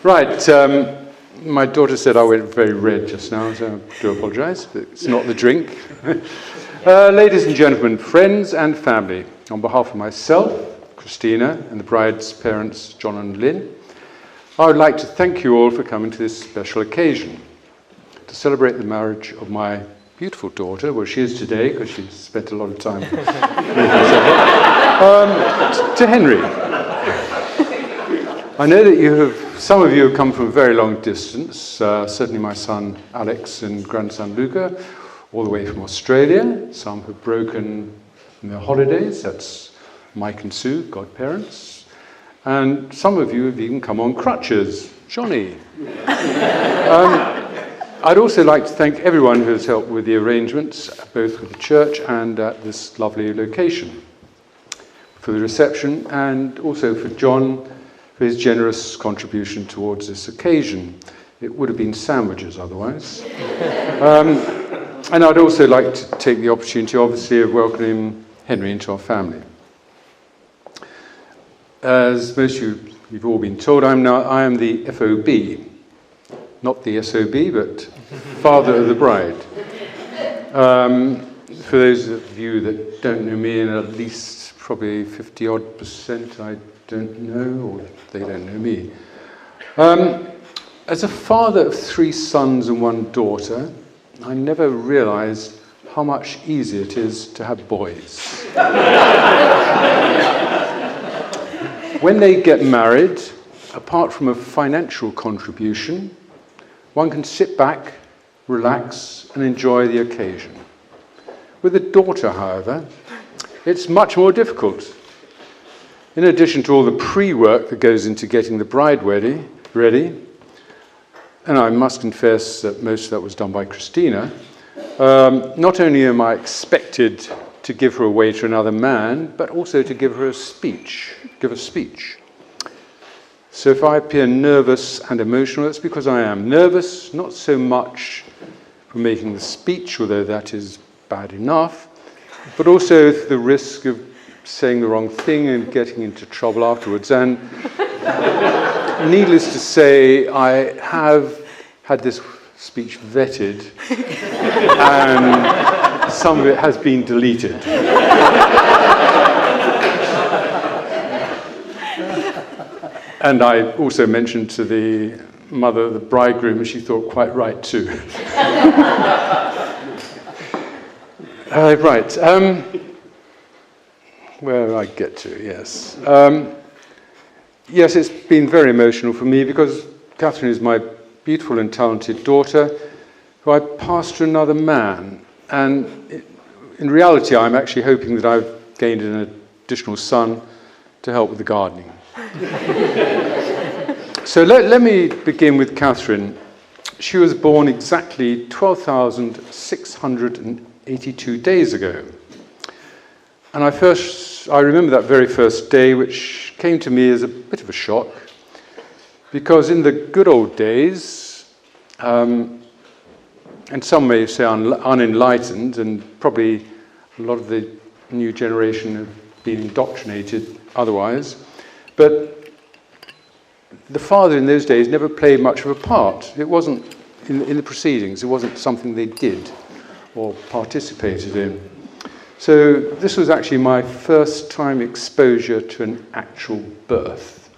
Right, my daughter said I went very red just now, so I do apologise. It's not the drink. Ladies and gentlemen, friends and family, on behalf of myself, Christina, and the bride's parents, John and Lynn, I would like to thank you all for coming to this special occasion to celebrate the marriage of my beautiful daughter, well, she is today because she spent a lot of time with us, to Henry. I know that some of you have come from a very long distance, certainly my son Alex and grandson Luca, all the way from Australia. Some have broken in their holidays, that's Mike and Sue, godparents. And some of you have even come on crutches, Johnny. I'd also like to thank everyone who has helped with the arrangements, both with the church and at this lovely location, for the reception, and also for John, for his generous contribution towards this occasion. It would have been sandwiches otherwise. And I'd also like to take the opportunity, obviously, of welcoming Henry into our family. As most of you've all been told, I am the FOB, not the SOB, but father of the bride. For those of you that don't know me, and at least probably 50-odd%, I don't know, or they don't know me. As a father of 3 sons and 1 daughter, I never realised how much easier it is to have boys. When they get married, apart from a financial contribution, one can sit back, relax, and enjoy the occasion. With a daughter, however, it's much more difficult. In addition to all the pre-work that goes into getting the bride ready, and I must confess that most of that was done by Christina, not only am I expected to give her away to another man, but also to give her a speech. So if I appear nervous and emotional, it's because I am nervous, not so much for making the speech, although that is bad enough, but also the risk of saying the wrong thing and getting into trouble afterwards. And needless to say, I have had this speech vetted, and some of it has been deleted. And I also mentioned to the mother of the bridegroom, and she thought quite right too. Right. Where I get to, yes. Yes, it's been very emotional for me because Catherine is my beautiful and talented daughter who I passed to another man. And in reality, I'm actually hoping that I've gained an additional son to help with the gardening. So let me begin with Catherine. She was born exactly 12,682 days ago. And I remember that very first day, which came to me as a bit of a shock, because in the good old days, and some may say unenlightened, and probably a lot of the new generation have been indoctrinated otherwise, but the father in those days never played much of a part. It wasn't in the proceedings, it wasn't something they did or participated in. So this was actually my first time exposure to an actual birth.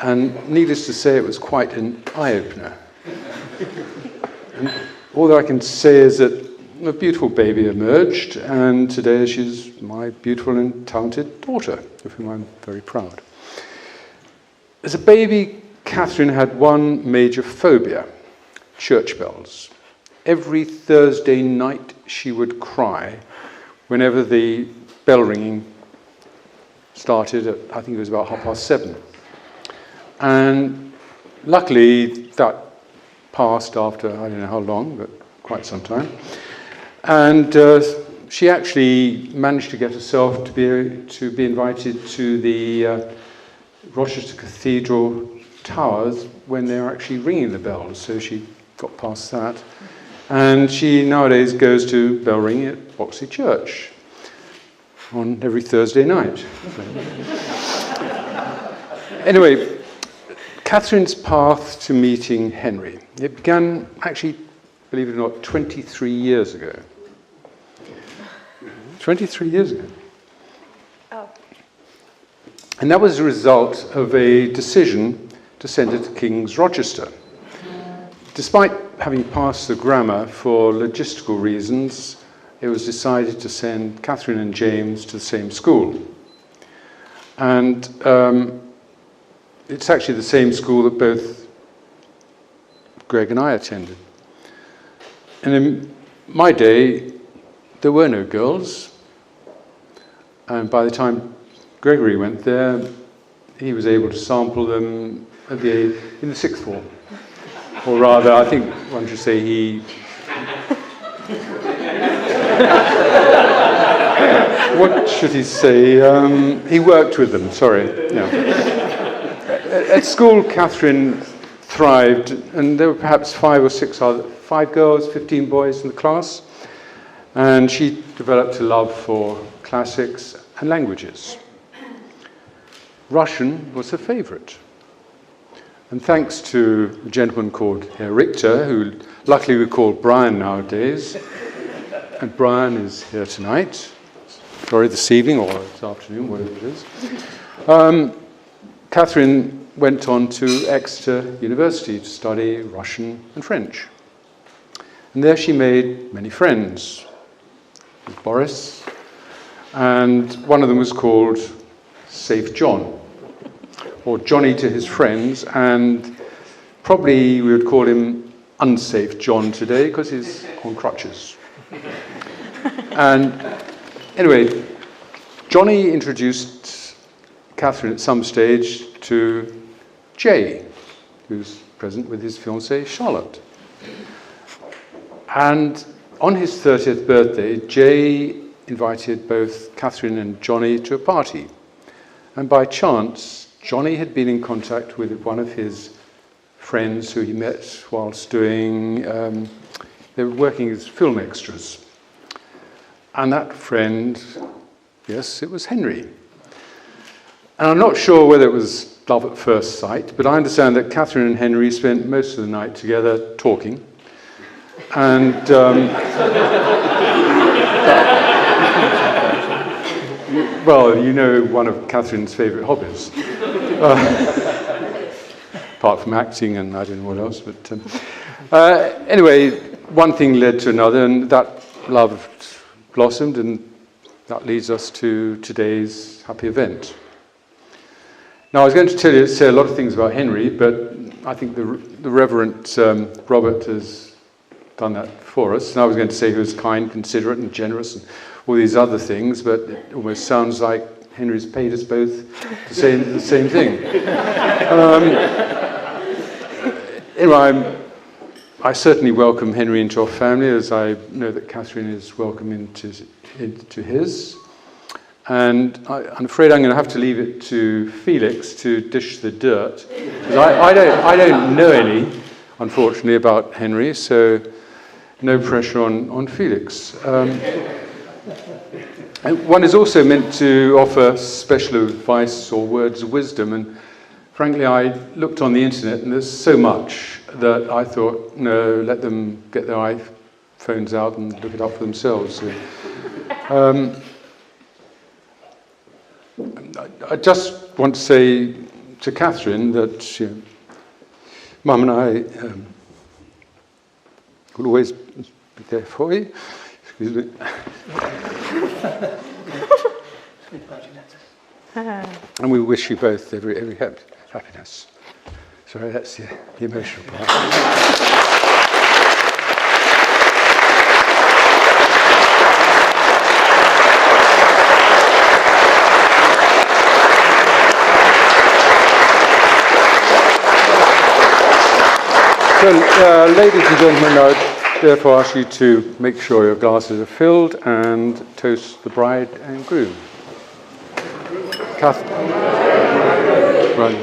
And needless to say, it was quite an eye-opener. And all that I can say is that a beautiful baby emerged, and today she's my beautiful and talented daughter, of whom I'm very proud. As a baby, Catherine had one major phobia: church bells. Every Thursday night she would cry whenever the bell ringing started at, I think it was about 7:30. And luckily that passed after, I don't know how long, but quite some time. And she actually managed to get herself to be invited to the Rochester Cathedral towers when they were actually ringing the bells, so she got past that. And she nowadays goes to bell ringing at Boxley Church on every Thursday night. Anyway, Catherine's path to meeting Henry. It began, actually, believe it or not, 23 years ago. 23 years ago. Oh. And that was a result of a decision to send her to King's Rochester. Despite having passed the grammar, for logistical reasons, it was decided to send Catherine and James to the same school. And it's actually the same school that both Greg and I attended. And in my day, there were no girls. And by the time Gregory went there, he was able to sample them in the sixth form. Or rather, I think one should say he... What should he say? He worked with them, sorry. Yeah. At school, Catherine thrived, and there were perhaps 5 girls, 15 boys in the class, and she developed a love for classics and languages. Russian was her favourite. And thanks to a gentleman called Herr Richter, who luckily we call Brian nowadays, and Brian is here tonight, sorry, this evening or this afternoon, whatever it is. Catherine went on to Exeter University to study Russian and French. And there she made many friends with Boris, and one of them was called Safe John, or Johnny to his friends, and probably we would call him Unsafe John today because he's on crutches. And anyway, Johnny introduced Catherine at some stage to Jay, who's present with his fiancée Charlotte. And on his 30th birthday, Jay invited both Catherine and Johnny to a party. And by chance, Johnny had been in contact with one of his friends who he met whilst doing, they were working as film extras. And that friend, yes, it was Henry. And I'm not sure whether it was love at first sight, but I understand that Catherine and Henry spent most of the night together talking. And well, you know, one of Catherine's favourite hobbies, apart from acting and I don't know what else. But anyway, one thing led to another, and that love blossomed, and that leads us to today's happy event. Now, I was going to say a lot of things about Henry, but I think the Reverend Robert has done that for us. And I was going to say he was kind, considerate, and generous, and all these other things, but it almost sounds like Henry's paid us both to say the same thing. Anyway, I certainly welcome Henry into our family, as I know that Catherine is welcome into his. And I'm afraid I'm going to have to leave it to Felix to dish the dirt, because I don't know any, unfortunately, about Henry, so no pressure on Felix. And one is also meant to offer special advice or words of wisdom, and frankly, I looked on the internet, and there's so much that I thought, no, let them get their iPhones out and look it up for themselves. So, I just want to say to Catherine that Mum and I will always be there for you. Excuse me. And we wish you both every happiness. Sorry, that's the emotional part. So, ladies and gentlemen, I would therefore ask you to make sure your glasses are filled and toast the bride and groom. Catherine. Right.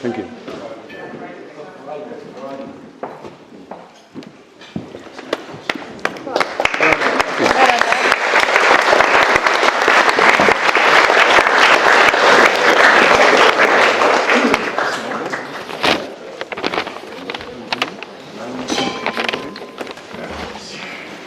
Thank you.